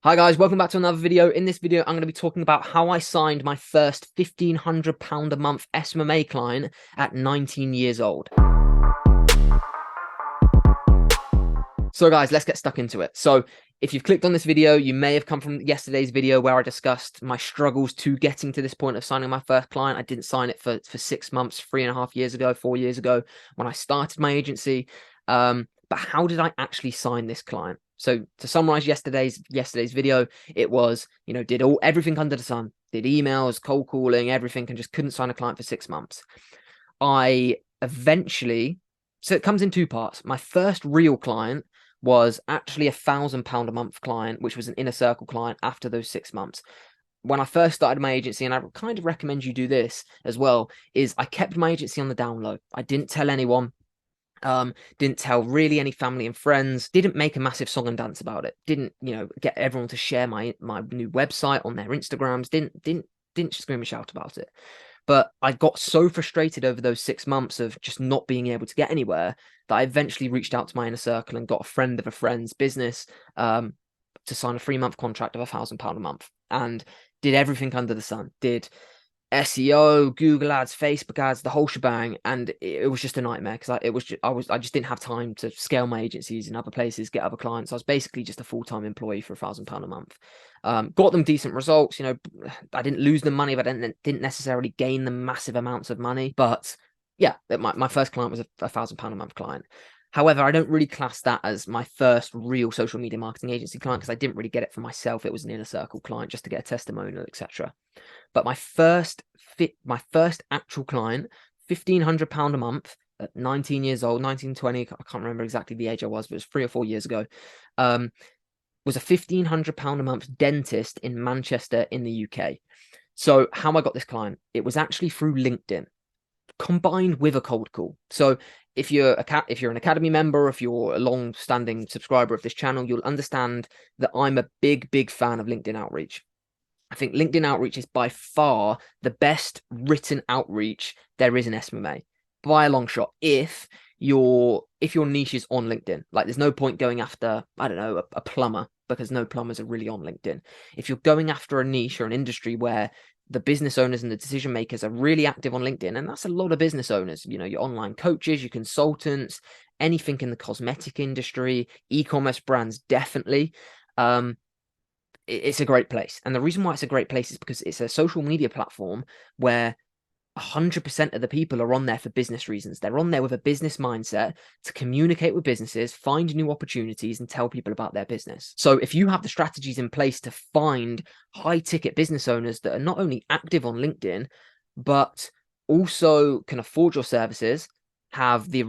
Hi guys, welcome back to another video. In this video, I'm going to be talking about how I signed my first £1,500 a month SMMA client at 19 years old. So guys, let's get stuck into it. So if you've clicked on this video, you may have come from yesterday's video where I discussed my struggles to getting to this point of signing my first client. I didn't sign it for 6 months, 3.5 years ago, 4 years ago when I started my agency. But how did I actually sign this client? So to summarize yesterday's video, it was, did everything under the sun, did emails, cold calling, everything, and just couldn't sign a client for 6 months. I eventually, so it comes in two parts. My first real client was actually £1,000 a month client, which was an inner circle client after those 6 months. When I first started my agency, and I kind of recommend you do this as well, is I kept my agency on the down low. I didn't tell anyone. Didn't tell really any family and friends, didn't make a massive song and dance about it, didn't get everyone to share my new website on their Instagrams, didn't scream and shout about it. But I got so frustrated over those 6 months of just not being able to get anywhere that I eventually reached out to my inner circle and got a friend of a friend's business to sign a 3-month contract of £1,000 a month, and did everything under the sun, did SEO, Google ads, Facebook ads, the whole shebang, and it was just a nightmare because I just didn't have time to scale my agencies in other places, get other clients. I was basically just a full-time employee for £1,000 a month. Got them decent results. I didn't lose them money, but I didn't necessarily gain them massive amounts of money. But yeah, my first client was a £1,000 a month client. However, I don't really class that as my first real social media marketing agency client because I didn't really get it for myself. It was an inner circle client just to get a testimonial, etc. But my first actual client, £1,500 a month at 19 years old, 19, 20, I can't remember exactly the age I was, but it was 3 or 4 years ago, was a £1,500 a month dentist in Manchester in the UK. So how I got this client, it was actually through LinkedIn, combined with a cold call. So if you're an Academy member, if you're a long-standing subscriber of this channel, you'll understand that I'm a big fan of LinkedIn outreach. I think LinkedIn outreach is by far the best written outreach there is in SMMA, by a long shot. If your niche is on LinkedIn, like there's no point going after, I don't know, a plumber, because no plumbers are really on LinkedIn. If you're going after a niche or an industry where the business owners and the decision makers are really active on LinkedIn, and that's a lot of business owners, your online coaches, your consultants, anything in the cosmetic industry, e-commerce brands, definitely. It's a great place. And the reason why it's a great place is because it's a social media platform where 100% of the people are on there for business reasons. They're on there with a business mindset to communicate with businesses, find new opportunities, and tell people about their business. So if you have the strategies in place to find high-ticket business owners that are not only active on LinkedIn, but also can afford your services, have the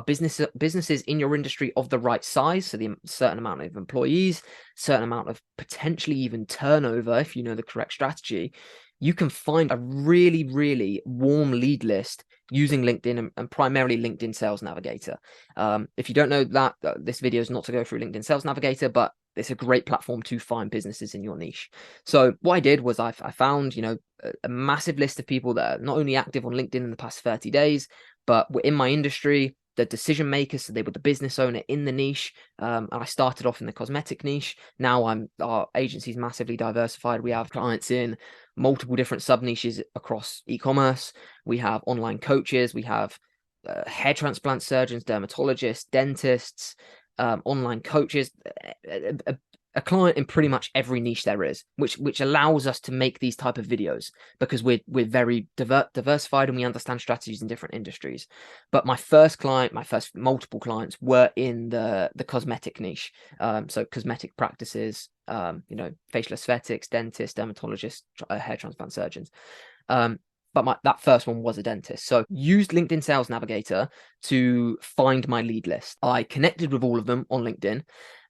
businesses in your industry of the right size, so the certain amount of employees, certain amount of potentially even turnover, if you know the correct strategy, you can find a really warm lead list using LinkedIn and primarily LinkedIn Sales Navigator. If you don't know that, this video is not to go through LinkedIn Sales Navigator, but it's a great platform to find businesses in your niche. So what I did was I found, a massive list of people that are not only active on LinkedIn in the past 30 days, but were in my industry, the decision makers, so they were the business owner in the niche. And I started off in the cosmetic niche. Now our agency's massively diversified. We have clients in multiple different sub niches across e-commerce. We have online coaches. We have hair transplant surgeons, dermatologists, dentists, online coaches, a client in pretty much every niche there is, which allows us to make these type of videos because we're very diversified and we understand strategies in different industries. But my first multiple clients were in the cosmetic niche, so cosmetic practices, facial aesthetics, dentists, dermatologists, hair transplant surgeons. But that first one was a dentist. So used LinkedIn Sales Navigator to find my lead list. I connected with all of them on LinkedIn,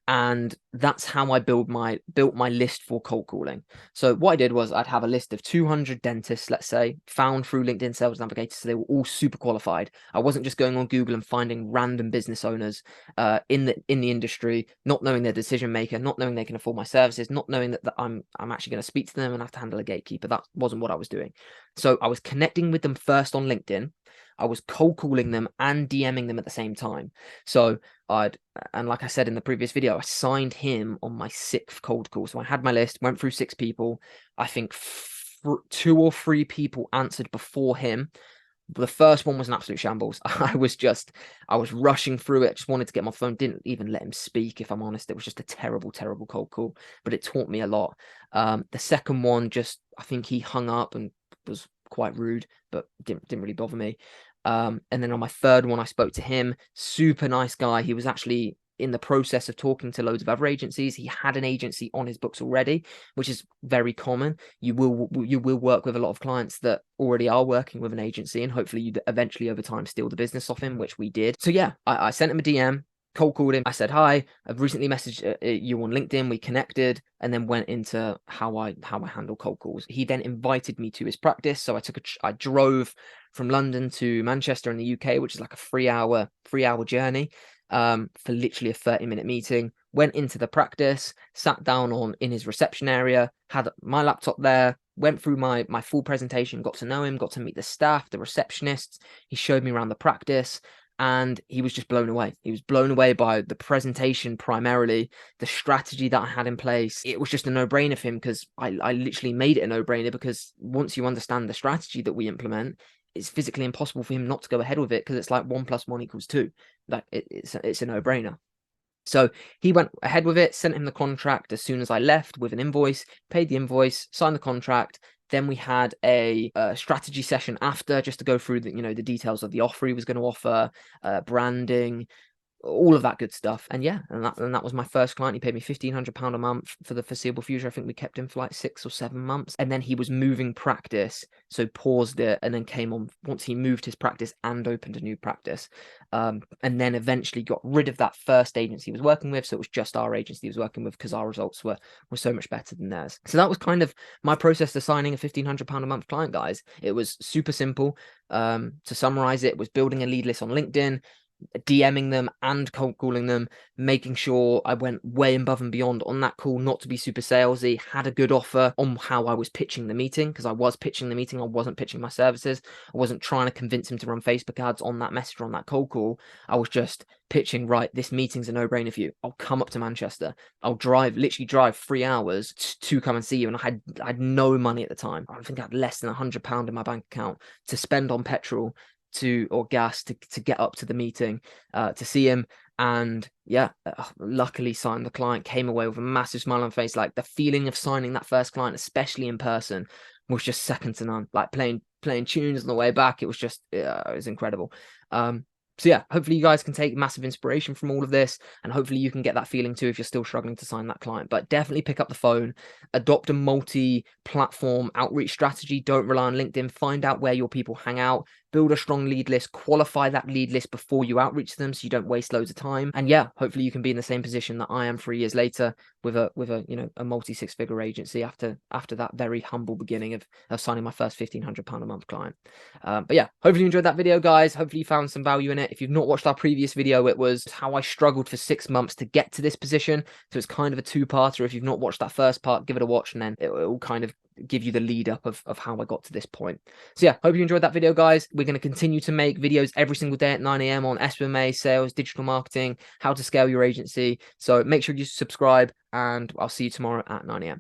and that's how I built my list for cold calling. So what I did was I'd have a list of 200 dentists, let's say, found through LinkedIn Sales Navigator, so they were all super qualified. I wasn't just going on Google and finding random business owners in the industry, not knowing their decision maker, not knowing they can afford my services, not knowing that I'm actually going to speak to them and have to handle a gatekeeper. That wasn't what I was doing. So I was connecting with them first on LinkedIn. I was cold calling them and DMing them at the same time. So and like I said in the previous video, I signed him on my 6th cold call. So I had my list, went through 6 people. I think 2 or 3 people answered before him. The first one was an absolute shambles. I was rushing through it. Just wanted to get my phone. Didn't even let him speak, if I'm honest. It was just a terrible, terrible cold call, but it taught me a lot. The second one, I think he hung up and was quite rude, but didn't really bother me. And then on my third one, I spoke to him. Super nice guy. He was actually in the process of talking to loads of other agencies. He had an agency on his books already, which is very common. You will work with a lot of clients that already are working with an agency, and hopefully you eventually over time steal the business off him, which we did. So yeah, I sent him a DM, cold called him. I said, hi, I've recently messaged you on LinkedIn. We connected, and then went into how I handle cold calls. He then invited me to his practice. So I drove from London to Manchester in the UK, which is like a 3-hour journey, for literally a 30-minute meeting. Went into the practice, sat down in his reception area, had my laptop there, went through my full presentation, got to know him, got to meet the staff, the receptionists. He showed me around the practice, and he was just blown away. He was blown away by the presentation, primarily the strategy that I had in place. It was just a no-brainer for him, because I literally made it a no-brainer, because once you understand the strategy that we implement, it's physically impossible for him not to go ahead with it, because it's like 1 + 1 = 2. Like it's a no-brainer. So he went ahead with it, sent him the contract as soon as I left with an invoice, paid the invoice, signed the contract. Then we had a strategy session after, just to go through the details of the offer he was going to offer, branding, all of that good stuff. And yeah, and that was my first client. He paid me £1,500 a month for the foreseeable future. I think we kept him for like 6 or 7 months. And then he was moving practice, so paused it, and then came on once he moved his practice and opened a new practice. And then eventually got rid of that first agency he was working with. So it was just our agency he was working with, because our results were so much better than theirs. So that was kind of my process to signing a £1,500 a month client, guys. It was super simple. To summarize, it was building a lead list on LinkedIn, DMing them and cold calling them, making sure I went way above and beyond on that call, not to be super salesy, had a good offer on how I was pitching the meeting, because I was pitching the meeting, I wasn't pitching my services. I wasn't trying to convince him to run Facebook ads on that message or on that cold call. I was just pitching, right, this meeting's a no-brainer for you. I'll come up to Manchester. I'll literally drive 3 hours to come and see you. And I had no money at the time. I think I had less than £100 in my bank account to spend on petrol or gas to get up to the meeting, to see him. And yeah, luckily signed the client, came away with a massive smile on face. Like, the feeling of signing that first client, especially in person, was just second to none. Like playing tunes on the way back, it was just, it was incredible. So yeah, hopefully you guys can take massive inspiration from all of this, and hopefully you can get that feeling too if you're still struggling to sign that client. But definitely pick up the phone, adopt a multi-platform outreach strategy. Don't rely on LinkedIn. Find out where your people hang out, build a strong lead list, qualify that lead list before you outreach them, so you don't waste loads of time. And yeah, hopefully you can be in the same position that I am 3 years later, with a multi-6-figure agency after that very humble beginning of signing my first £1,500 a month client. But yeah, hopefully you enjoyed that video, guys. Hopefully you found some value in it. If you've not watched our previous video, it was how I struggled for 6 months to get to this position. So it's kind of a 2-parter. If you've not watched that first part, give it a watch, and then it will kind of give you the lead up of how I got to this point. So yeah, hope you enjoyed that video, guys. We're going to continue to make videos every single day at 9 AM on SMMA, sales, digital marketing, how to scale your agency. So make sure you subscribe, and I'll see you tomorrow at 9 AM.